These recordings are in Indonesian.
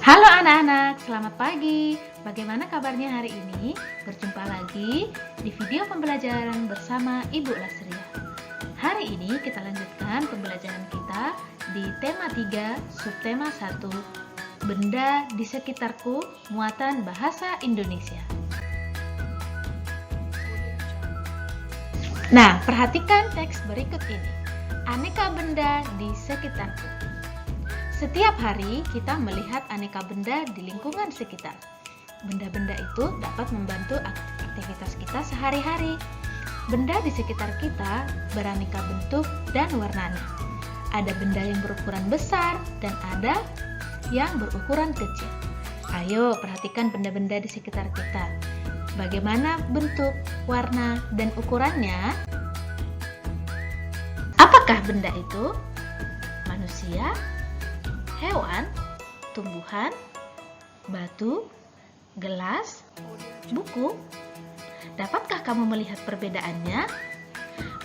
Halo anak-anak, selamat pagi. Bagaimana kabarnya hari ini? Berjumpa lagi di video pembelajaran bersama Ibu Lasria. Hari ini kita lanjutkan pembelajaran kita di tema 3, subtema 1, Benda di Sekitarku, Muatan Bahasa Indonesia. Nah, perhatikan teks berikut ini. Aneka benda di sekitarku. Setiap hari kita melihat aneka benda di lingkungan sekitar. Benda-benda itu dapat membantu aktivitas kita sehari-hari. Benda di sekitar kita beraneka bentuk dan warnanya. Ada benda yang berukuran besar dan ada yang berukuran kecil. Ayo perhatikan benda-benda di sekitar kita. Bagaimana bentuk, warna, dan ukurannya? Apakah benda itu? Manusia, hewan, tumbuhan, batu, gelas, buku. Dapatkah kamu melihat perbedaannya?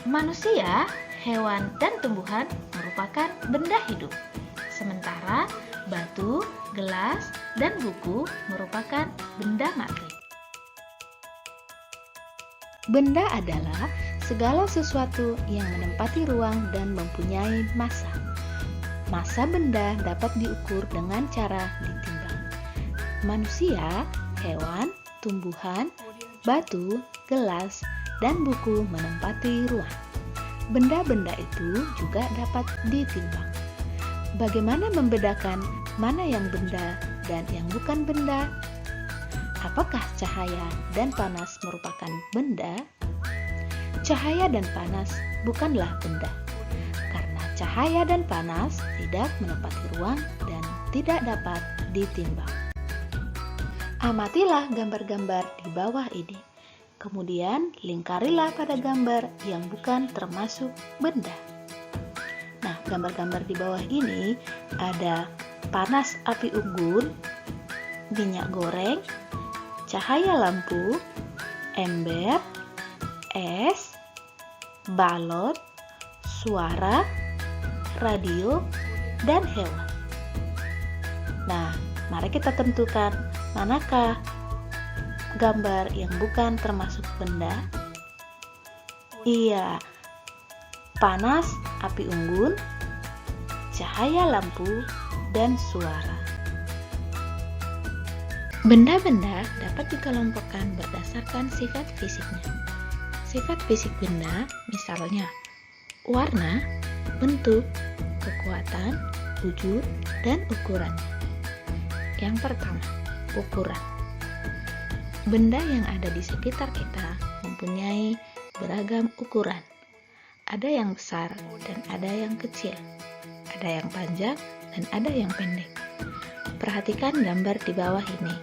Manusia, hewan, dan tumbuhan merupakan benda hidup. Sementara batu, gelas, dan buku merupakan benda mati. Benda adalah segala sesuatu yang menempati ruang dan mempunyai massa. Massa benda dapat diukur dengan cara ditimbang. Manusia, hewan, tumbuhan, batu, gelas, dan buku menempati ruang. Benda-benda itu juga dapat ditimbang. Bagaimana membedakan mana yang benda dan yang bukan benda? Apakah cahaya dan panas merupakan benda? Cahaya dan panas bukanlah benda. Cahaya dan panas tidak menempati ruang dan tidak dapat ditimbang. Amatilah gambar-gambar di bawah ini. Kemudian lingkarilah pada gambar yang bukan termasuk benda. Nah, gambar-gambar di bawah ini ada panas api unggun, minyak goreng, cahaya lampu, ember, es, balon, suara, radio, dan hewan. Nah, mari kita tentukan manakah gambar yang bukan termasuk benda. Iya, panas api unggun, cahaya lampu, dan suara. Benda-benda dapat dikelompokkan berdasarkan sifat fisiknya. Sifat fisik benda misalnya warna, bentuk, kekuatan, wujud, dan ukurannya. Yang pertama, ukuran. Benda yang ada di sekitar kita mempunyai beragam ukuran. Ada yang besar dan ada yang kecil. Ada yang panjang dan ada yang pendek. Perhatikan gambar di bawah ini.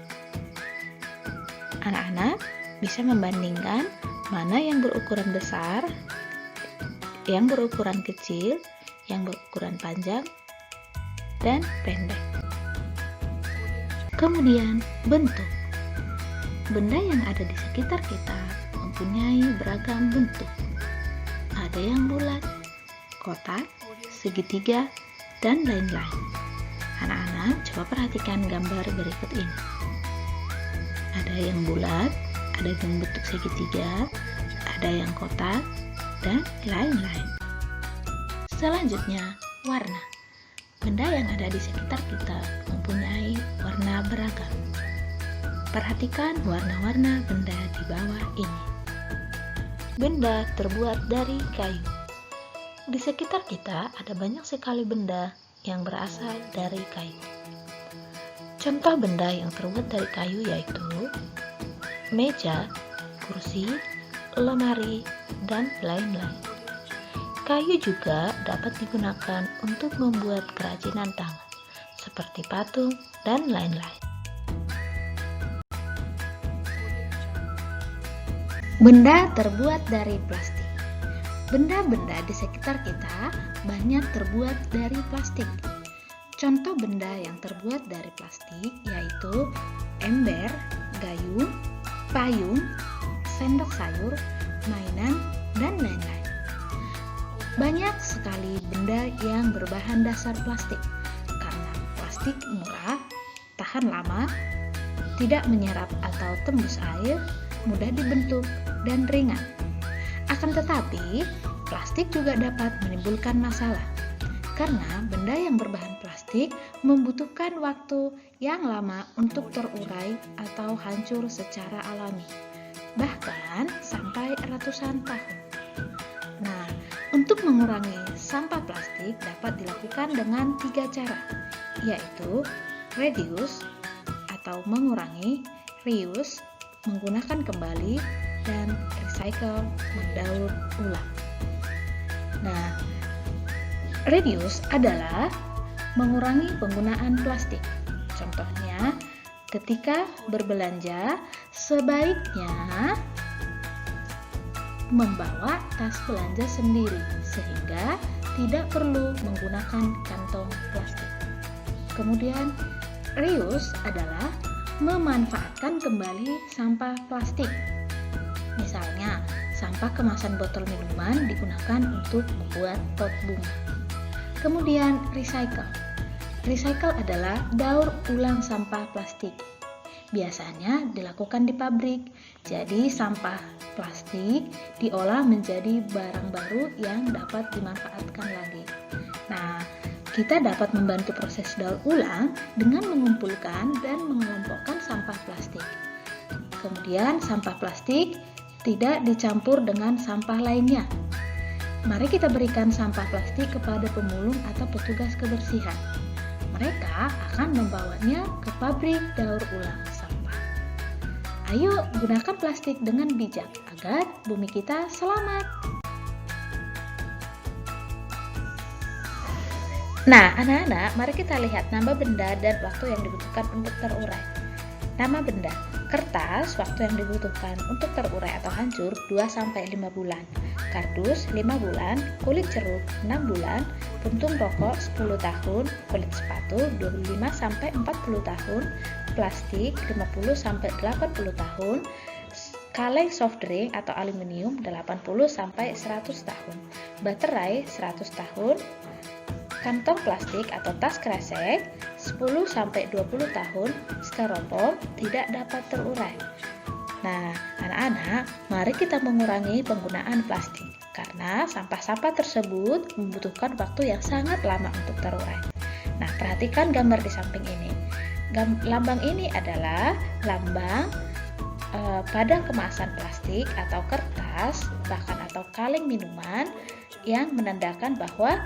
Anak-anak bisa membandingkan mana yang berukuran besar, yang berukuran kecil, yang berukuran panjang, dan pendek. Kemudian, bentuk. Benda yang ada di sekitar kita mempunyai beragam bentuk. Ada yang bulat, kotak, segitiga, dan lain-lain. Anak-anak, coba perhatikan gambar berikut ini. Ada yang bulat, ada yang bentuk segitiga, ada yang kotak, dan lain-lain. Selanjutnya, warna. Benda yang ada di sekitar kita mempunyai warna beragam. Perhatikan warna-warna benda di bawah ini. Benda terbuat dari kayu. Di sekitar kita ada banyak sekali benda yang berasal dari kayu. Contoh benda yang terbuat dari kayu yaitu meja, kursi, lemari, dan lain-lain. Kayu juga dapat digunakan untuk membuat kerajinan tangan, seperti patung dan lain-lain. Benda terbuat dari plastik. Benda-benda di sekitar kita banyak terbuat dari plastik. Contoh benda yang terbuat dari plastik yaitu ember, gayung, payung, sendok sayur, mainan, dan lain-lain. Banyak sekali benda yang berbahan dasar plastik karena plastik murah, tahan bertahan lama, tidak menyerap atau tembus air, mudah dibentuk, dan ringan. Akan tetapi, plastik juga dapat menimbulkan masalah karena benda yang berbahan plastik membutuhkan waktu yang lama untuk terurai atau hancur secara alami, bahkan sampai ratusan tahun. Nah, untuk mengurangi sampah plastik dapat dilakukan dengan 3 cara, yaitu reduce atau mengurangi, reuse, menggunakan kembali, dan recycle, mendaur ulang. Nah, reduce adalah mengurangi penggunaan plastik. Contohnya, ketika berbelanja, sebaiknya membawa tas belanja sendiri sehingga tidak perlu menggunakan kantong plastik. Kemudian, reuse adalah memanfaatkan kembali sampah plastik. Misalnya, sampah kemasan botol minuman digunakan untuk membuat pot bunga. Kemudian recycle. Recycle adalah daur ulang sampah plastik. Biasanya dilakukan di pabrik. Jadi sampah plastik diolah menjadi barang baru yang dapat dimanfaatkan lagi. Nah, kita dapat membantu proses daur ulang dengan mengumpulkan dan mengelompokkan sampah plastik. Kemudian sampah plastik tidak dicampur dengan sampah lainnya. Mari kita berikan sampah plastik kepada pemulung atau petugas kebersihan. Mereka akan membawanya ke pabrik daur ulang sampah. Ayo gunakan plastik dengan bijak agar bumi kita selamat. Nah, anak-anak, mari kita lihat nama benda dan waktu yang dibutuhkan untuk terurai. Nama benda, kertas, waktu yang dibutuhkan untuk terurai atau hancur 2-5 bulan. Kardus 5 bulan, kulit ceruk 6 bulan, puntung rokok 10 tahun, kulit sepatu 25-40 tahun, plastik 50-80 tahun, kaleng soft drink atau aluminium 80-100 tahun, baterai 100 tahun, kantong plastik atau tas kresek 10-20 tahun, styrofoam tidak dapat terurai. Nah, anak-anak, mari kita mengurangi penggunaan plastik karena sampah-sampah tersebut membutuhkan waktu yang sangat lama untuk terurai. Nah, perhatikan gambar di samping ini. Lambang ini adalah lambang pada kemasan plastik atau kertas, bahkan atau kaleng minuman yang menandakan bahwa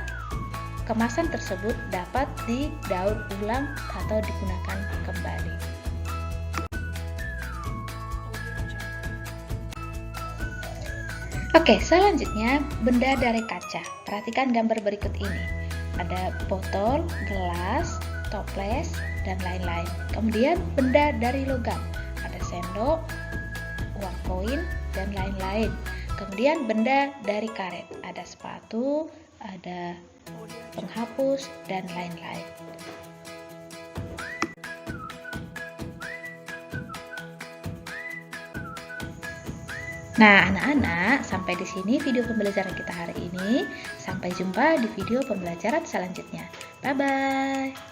kemasan tersebut dapat didaur ulang atau digunakan kembali. Oke, selanjutnya benda dari kaca. Perhatikan gambar berikut ini. Ada botol, gelas, toples, dan lain-lain. Kemudian benda dari logam. Ada sendok, uang koin, dan lain-lain. Kemudian benda dari karet. Ada sepatu, ada penghapus, dan lain-lain. Nah, anak-anak, sampai di sini video pembelajaran kita hari ini. Sampai jumpa di video pembelajaran selanjutnya. Bye-bye.